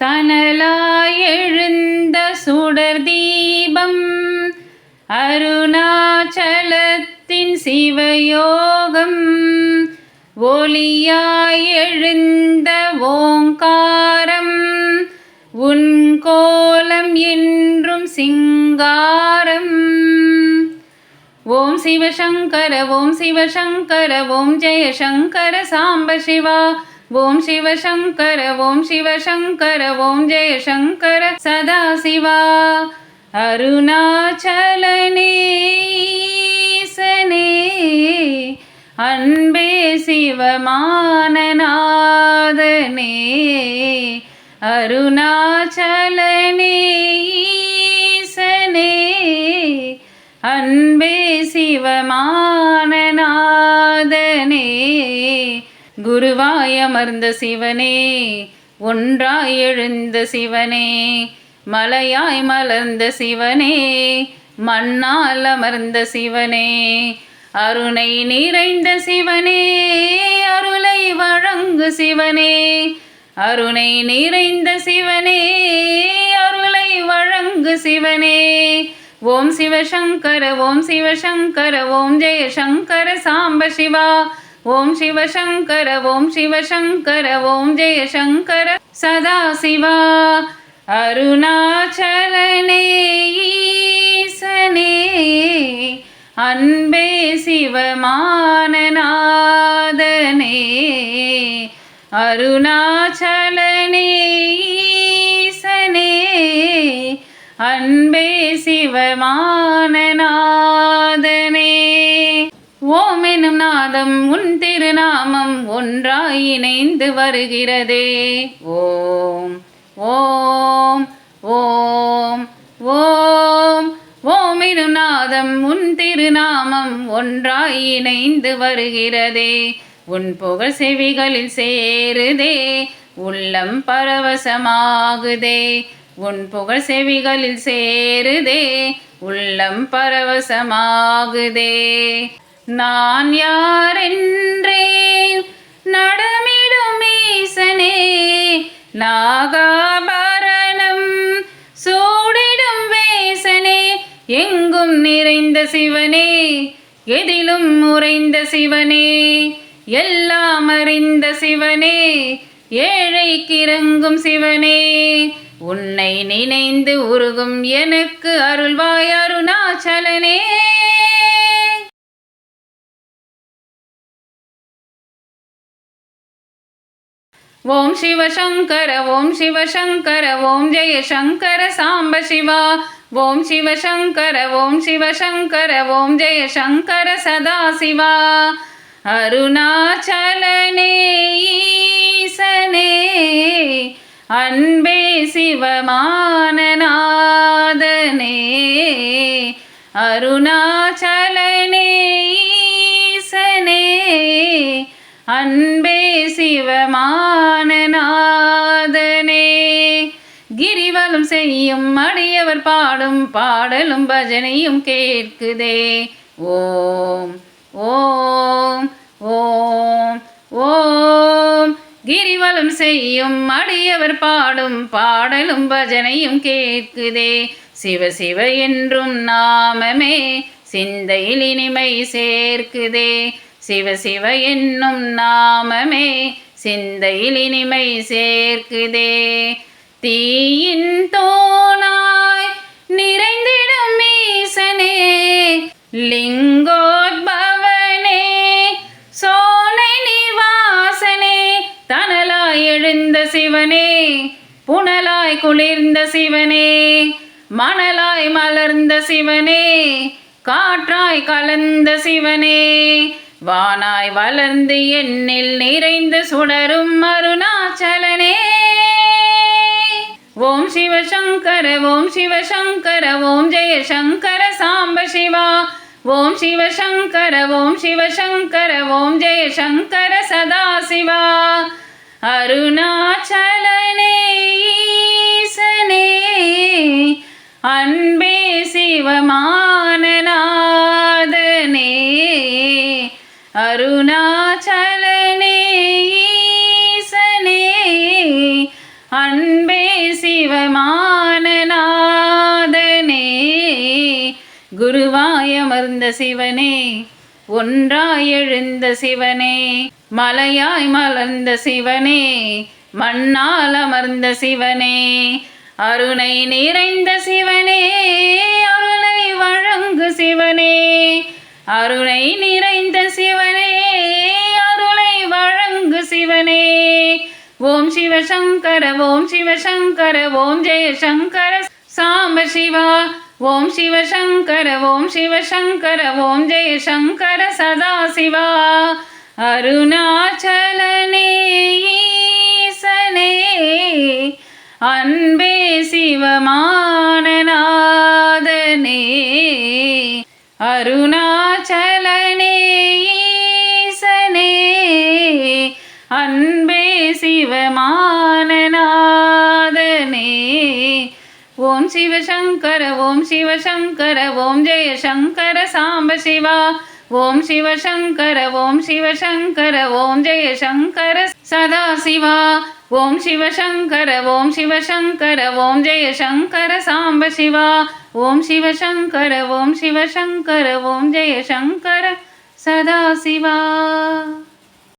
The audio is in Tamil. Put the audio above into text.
தனலாய் எழுந்த சுடர் தீபம் அருணாச்சலத்தின் சிவயோகம் ஒளியாய் எழுந்த ஓங்காரம் உன் கோலம் என்றும் சிங்காரம். ஓம் சிவசங்கர ஓம் சிவசங்கர ஓம் ஜெயசங்கர சாம்ப சிவா. ஓம் சிவசங்கர ஓம் சிவசங்கர ஓம் ஜெயசங்கர சதாசிவா. அருணாச்சலனே ஈசனே அன்பே சிவமானநாதனே. அருணாச்சலனே ஈசனே அன்பே சிவமானநாதனே. குருவாய் அமர்ந்த சிவனே ஒன்றாய் எழுந்த சிவனே மலையாய் மலர்ந்த சிவனே மண்ணால் அமர்ந்த சிவனே அருணை நிறைந்த சிவனே அருளை வழங்கு சிவனே. அருணை நிறைந்த சிவனே அருளை வழங்கு சிவனே. ஓம் சிவசங்கர ஓம் சிவசங்கர ஓம் ஜெயசங்கர சாம்ப சிவா. ஓம் சிவசங்கர ஓம் சிவசங்கர ஓம் ஜெயசங்கர சதாசிவா. அருணாச்சலனே ஈசனே அன்பே சிவமானநாதனே. அருணாச்சலனே ஈசனே அன்பே சிவமானநாதனே. ஓம் எனும் நாதம் உன் திருநாமம் ஒன்றாய் இணைந்து வருகிறதே. ஓம் ஓம் ஓம் ஓம். ஓம் எனும் நாதம் உன் திருநாமம் ஒன்றாய் இணைந்து வருகிறதே. உன் புகழ் செவிகளில் சேருதே உள்ளம் பரவசமாகுதே. உன் புகழ் செவிகளில் சேருதே உள்ளம் பரவசமாகுதே. நான் யாரென்றேன் நடமிடும் ஈசனே நாகாபரணம் சூடிடும் வேசனே. எங்கும் நிறைந்த சிவனே எதிலும் உறைந்த சிவனே எல்லாம் அறிந்த சிவனே ஏழைக்கு இறங்கும் சிவனே. உன்னை நினைந்து உருகும் எனக்கு அருள்வாய் அருணாச்சலனே. ஓம் சிவசங்கர ஓம் சிவசங்கர ஓம் ஜெயசங்கர சாம்ப சிவா. ஓம் சிவசங்கர ஓம் சிவசங்கர ஓம் ஜெயசங்கர சதாசிவா. அருணாச்சலனே ஈசனே அன்பே சிவமானநாதனே. அருணாச்சலனே ஈசனே அன்பே சிவமானநாதனே. கிரிவலம் செய்யும் அடியவர் பாடும் பாடலும் பஜனையும் கேட்குதே. ஓம் ஓம் ஓம் ஓம். கிரிவலம் செய்யும் அடியவர் பாடும் பாடலும் பஜனையும் கேட்குதே. சிவ சிவ என்றும் நாமமே சிந்தையில் இனிமை சேர்க்குதே. சிவ சிவ என்னும் நாமமே சிந்தையில் இனிமை சேர்க்குதே. தீயின் தோனாய் நிறைந்திடும் ஈசனே லிங்கோத்பவனே சோனை நிவாசனே. தனலாய் எழுந்த சிவனே புனலாய் குளிர்ந்த சிவனே மணலாய் மலர்ந்த சிவனே காற்றாய் கலந்த சிவனே வானாய் வளர்ந்து எண்ணில் நிறைந்து சுடரும் அருணாச்சலனே. ஓம் சிவசங்கர ஓம் சிவசங்கர ஓம் ஜெயசங்கர சாம்ப சிவா. ஓம் சிவசங்கர ஓம் சிவசங்கர ஓம் ஜெயசங்கர சதாசிவா. அருணாச்சலனே ஈசனே அன்பே சிவமானநாதனே. அருணாச்சலனே ஈசனே அன்பே அன்பே சிவமானநாதனே குருவாயமர்ந்த சிவனே ஒன்றாய் எழுந்த சிவனே மலையாய் மலர்ந்த சிவனே மண்ணால் அமர்ந்த சிவனே அருணை நிறைந்த சிவனே அருளை வழங்கு சிவனே அருணை நிறைந்த சிவனே அருளை வழங்கு சிவனே ஓம் சிவசங்கர ஓம் சிவசங்கர ஓம் ஜெயசங்கர சாம்ப சிவா ஓம் சிவசங்கர ஓம் சிவசங்கர ஓம் ஜெயசங்கர சதாசிவா அருணாச்சலனே ஈசனே அன்பே சிவமானநாதனே அருணாச்சலனே ஈசனே அன்பே சிவமானநாதனே ஓம் சிவசங்கர ஓம் சிவசங்கர ஓம் ஜெயசங்கர சாம்ப சிவா ஓம் சிவசங்கர ஓம் சிவசங்கர ஓம் ஜெயசங்கர சதாசிவா ஓம் சிவசங்கர ஓம் சிவசங்கர ஓம் ஜெயசங்கர சாம்ப சிவா ஓம் சிவசங்கர ஓம் சிவசங்கர ஓம் ஜெயசங்கர சதாசிவா